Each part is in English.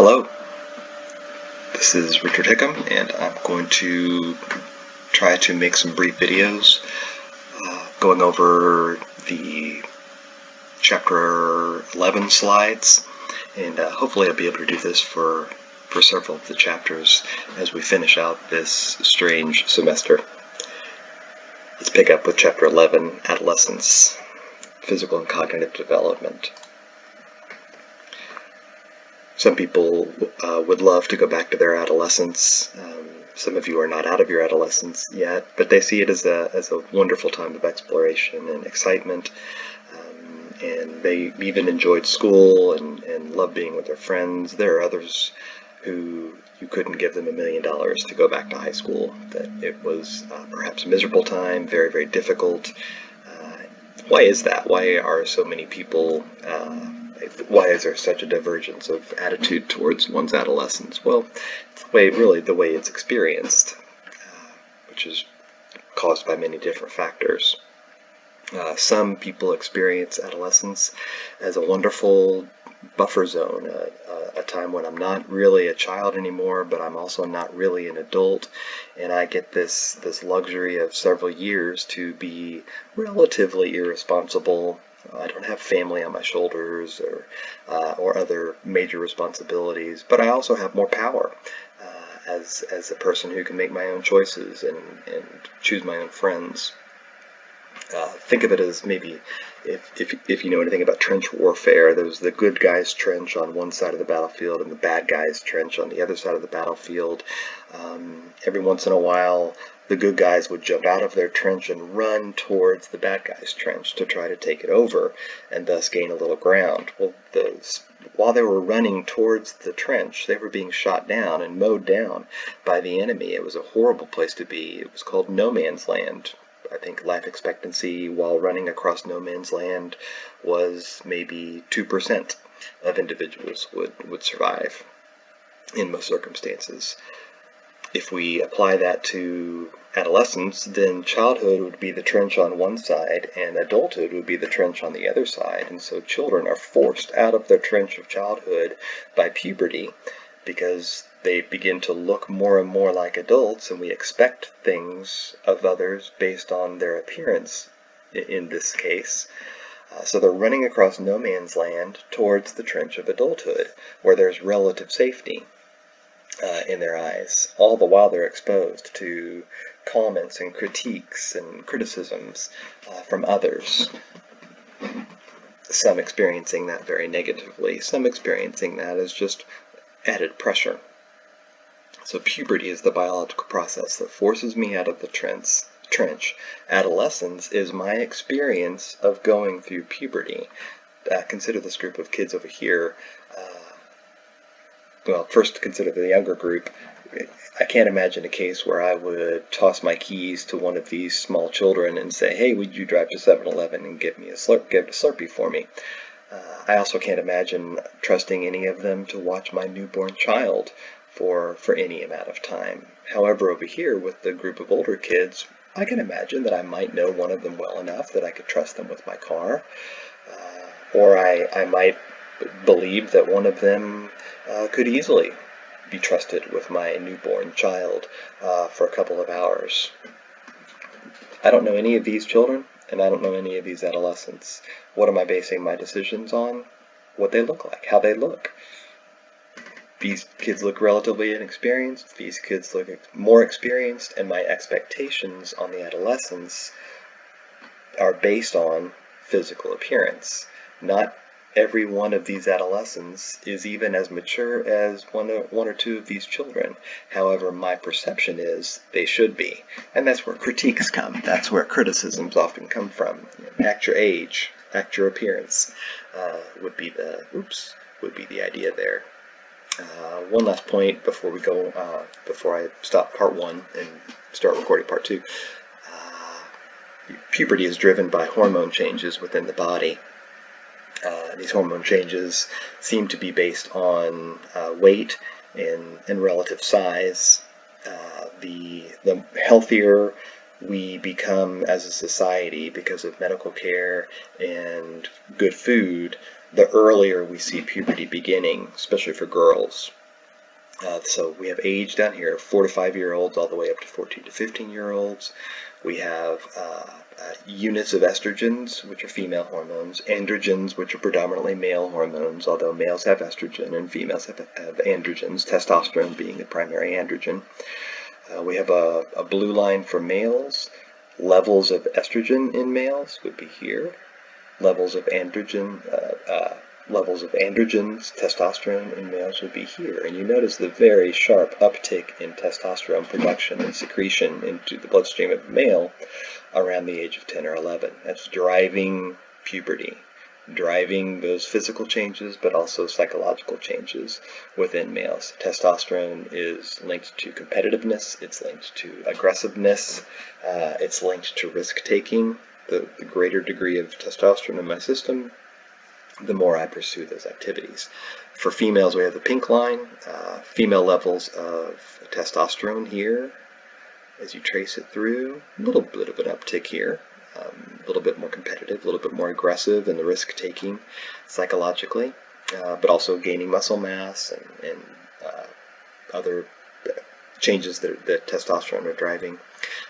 Hello, this is Richard Hickam, and I'm going to try to make some brief videos going over the chapter 11 slides, and hopefully I'll be able to do this for several of the chapters as we finish out this strange semester. Let's pick up with chapter 11, Adolescence, Physical and Cognitive Development. Some people would love to go back to their adolescence. Some of you are not out of your adolescence yet, but they see it as a wonderful time of exploration and excitement. And they even enjoyed school and loved being with their friends. There are others who you couldn't give them $1 million to go back to high school, that it was perhaps a miserable time, very, very difficult. Why is that? Why are so many people why is there such a divergence of attitude towards one's adolescence? Well, it's the way it's experienced, which is caused by many different factors. Some people experience adolescence as a wonderful buffer zone, a time when I'm not really a child anymore, but I'm also not really an adult, and I get this luxury of several years to be relatively irresponsible. I don't have family on my shoulders or other major responsibilities, but I also have more power as a person who can make my own choices and choose my own friends. Think of it as maybe if you know anything about trench warfare, there's the good guys trench on one side of the battlefield and the bad guys trench on the other side of the battlefield. Every once in a while, the good guys would jump out of their trench and run towards the bad guys' trench to try to take it over and thus gain a little ground. Well, while they were running towards the trench, they were being shot down and mowed down by the enemy. It was a horrible place to be. It was called no man's land. I think life expectancy while running across no man's land was maybe 2% of individuals would survive in most circumstances. If we apply that to adolescence, then childhood would be the trench on one side and adulthood would be the trench on the other side. And so children are forced out of their trench of childhood by puberty because they begin to look more and more like adults, and we expect things of others based on their appearance in this case. So they're running across no man's land towards the trench of adulthood, where there's relative safety in their eyes, all the while they're exposed to comments and critiques and criticisms from others. Some experiencing that very negatively, some experiencing that as just added pressure. So puberty is the biological process that forces me out of the trench. Adolescence is my experience of going through puberty. Consider this group of kids over here. Well, first consider the younger group. I can't imagine a case where I would toss my keys to one of these small children and say, "Hey, would you drive to 7-Eleven and give a Slurpee for me?" I also can't imagine trusting any of them to watch my newborn child for any amount of time. However, over here with the group of older kids, I can imagine that I might know one of them well enough that I could trust them with my car, or I might believe that one of them could easily be trusted with my newborn child for a couple of hours. I don't know any of these children, and I don't know any of these adolescents. What am I basing my decisions on? What they look like, how they look. These kids look relatively inexperienced, these kids look more experienced, and my expectations on the adolescents are based on physical appearance. Not every one of these adolescents is even as mature as one or two of these children. However, my perception is they should be. And that's where critiques come. That's where criticisms often come from. Act your age, act your appearance would be the idea there. One last point before we go, before I stop part 1 and start recording part 2. Puberty is driven by hormone changes within the body. These hormone changes seem to be based on weight and relative size. The healthier we become as a society because of medical care and good food, the earlier we see puberty beginning, especially for girls. So we have age down here, 4 to 5-year-olds all the way up to 14 to 15-year-olds. We have units of estrogens, which are female hormones, androgens, which are predominantly male hormones, although males have estrogen and females have androgens, testosterone being the primary androgen. We have a blue line for males. Levels of estrogen in males would be here. Levels of androgens, testosterone in males would be here. And you notice the very sharp uptick in testosterone production and secretion into the bloodstream of the male around the age of 10 or 11. That's driving puberty, driving those physical changes, but also psychological changes within males. Testosterone is linked to competitiveness, it's linked to aggressiveness, it's linked to risk-taking. The greater degree of testosterone in my system, the more I pursue those activities. For females, we have the pink line, female levels of testosterone here. As you trace it through, a little bit of an uptick here, a little bit more competitive, a little bit more aggressive in the risk-taking psychologically, but also gaining muscle mass and other changes that testosterone are driving.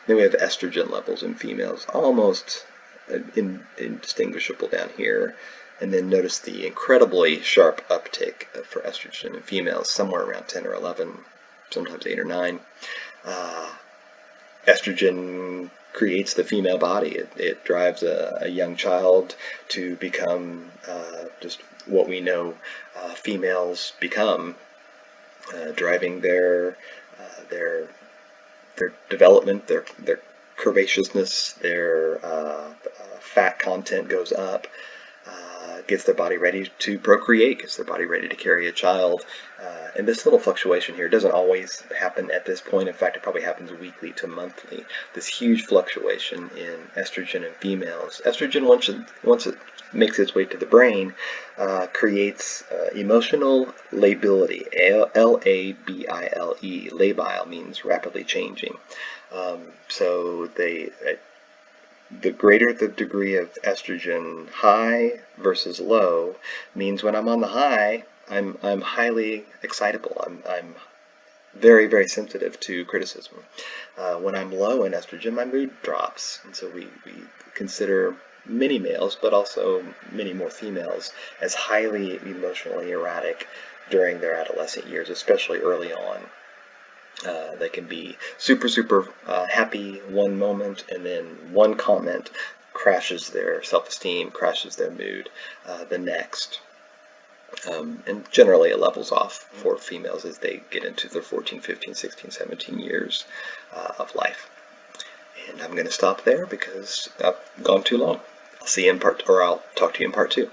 Then we have estrogen levels in females, almost indistinguishable down here. And then notice the incredibly sharp uptick for estrogen in females, somewhere around 10 or 11, sometimes 8 or 9. Estrogen creates the female body. It drives a young child to become just what we know females become, driving their development, their curvaceousness, their fat content goes up, gets their body ready to procreate, gets their body ready to carry a child. And this little fluctuation here doesn't always happen at this point. In fact, it probably happens weekly to monthly. This huge fluctuation in estrogen in females. Estrogen, once it makes its way to the brain, creates emotional lability, L-A-B-I-L-E. Labile means rapidly changing. So the greater the degree of estrogen high versus low means when I'm on the high, I'm highly excitable. I'm very, very sensitive to criticism. When I'm low in estrogen, my mood drops. And so we consider many males, but also many more females, as highly emotionally erratic during their adolescent years, especially early on. They can be super happy one moment, and then one comment crashes their self-esteem, crashes their mood the next. And generally it levels off for females as they get into their 14, 15, 16, 17 years of life. And I'm going to stop there because I've gone too long. I'll talk to you in part 2.